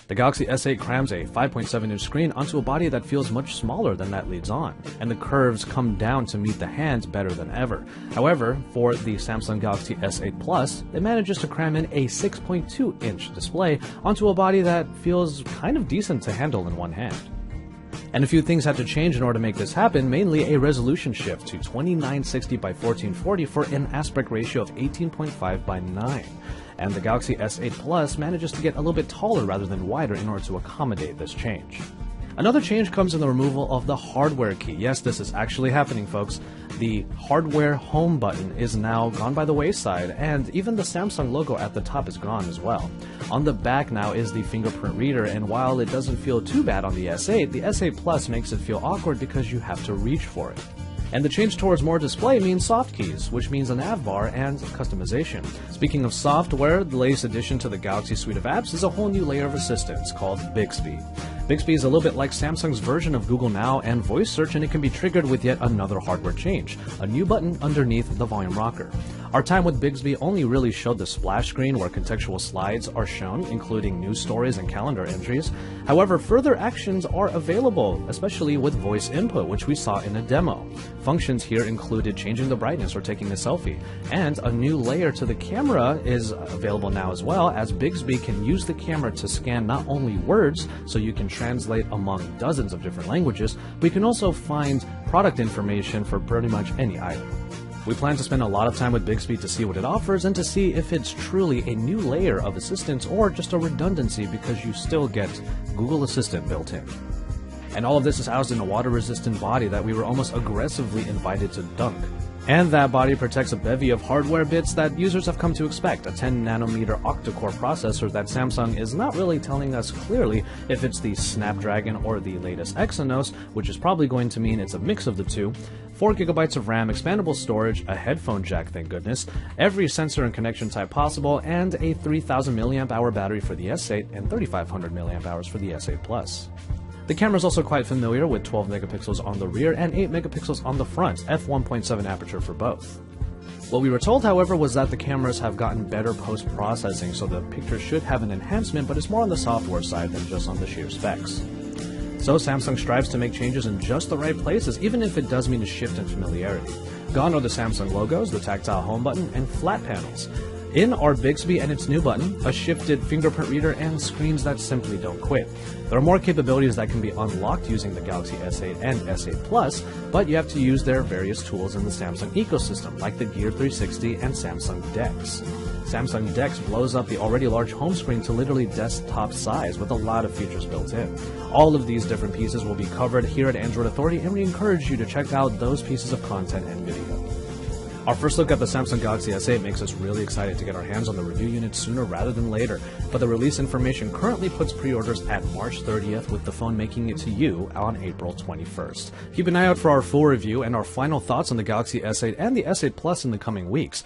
The Galaxy S8 crams a 5.7-inch screen onto a body that feels much smaller than that leads on, and the curves come down to meet the hand better than ever. However, for the Samsung Galaxy S8 Plus, it manages to cram in a 6.2-inch display onto a body that feels kind of decent to handle in one hand. And a few things had to change in order to make this happen, mainly a resolution shift to 2960 by 1440 for an aspect ratio of 18.5 by 9. And the Galaxy S8 Plus manages to get a little bit taller rather than wider in order to accommodate this change. Another change comes in the removal of the hardware key. Yes, this is actually happening, folks. The hardware home button is now gone by the wayside, and even the Samsung logo at the top is gone as well. On the back now is the fingerprint reader, and while it doesn't feel too bad on the S8, the S8 Plus makes it feel awkward because you have to reach for it. And the change towards more display means soft keys, which means a nav bar and customization. Speaking of software, the latest addition to the Galaxy suite of apps is a whole new layer of assistance called Bixby. Bixby is a little bit like Samsung's version of Google Now and voice search, and it can be triggered with yet another hardware change, a new button underneath the volume rocker. Our time with Bixby only really showed the splash screen where contextual slides are shown, including news stories and calendar entries. However, further actions are available, especially with voice input, which we saw in a demo. Functions here included changing the brightness or taking a selfie, and a new layer to the camera is available now as well, as Bixby can use the camera to scan not only words, so you can translate among dozens of different languages, but you can also find product information for pretty much any item. We plan to spend a lot of time with Bixby to see what it offers and to see if it's truly a new layer of assistance or just a redundancy because you still get Google Assistant built in. And all of this is housed in a water-resistant body that we were almost aggressively invited to dunk. And that body protects a bevy of hardware bits that users have come to expect, a 10nm octa-core processor that Samsung is not really telling us clearly if it's the Snapdragon or the latest Exynos, which is probably going to mean it's a mix of the two, 4GB of RAM, expandable storage, a headphone jack, thank goodness, every sensor and connection type possible, and a 3000 mAh battery for the S8 and 3500 mAh for the S8 Plus. The camera is also quite familiar with 12 megapixels on the rear and 8 megapixels on the front, f1.7 aperture for both. What we were told, however, was that the cameras have gotten better post-processing, so the picture should have an enhancement, but it's more on the software side than just on the sheer specs. So Samsung strives to make changes in just the right places, even if it does mean a shift in familiarity. Gone are the Samsung logos, the tactile home button, and flat panels. In are Bixby and its new button, a shifted fingerprint reader, and screens that simply don't quit. There are more capabilities that can be unlocked using the Galaxy S8 and S8 Plus, but you have to use their various tools in the Samsung ecosystem, like the Gear 360 and Samsung DeX. Samsung DeX blows up the already large home screen to literally desktop size with a lot of features built in. All of these different pieces will be covered here at Android Authority, and we encourage you to check out those pieces of content and video. Our first look at the Samsung Galaxy S8 makes us really excited to get our hands on the review unit sooner rather than later, but the release information currently puts pre-orders at March 30th, with the phone making it to you on April 21st. Keep an eye out for our full review and our final thoughts on the Galaxy S8 and the S8 Plus in the coming weeks.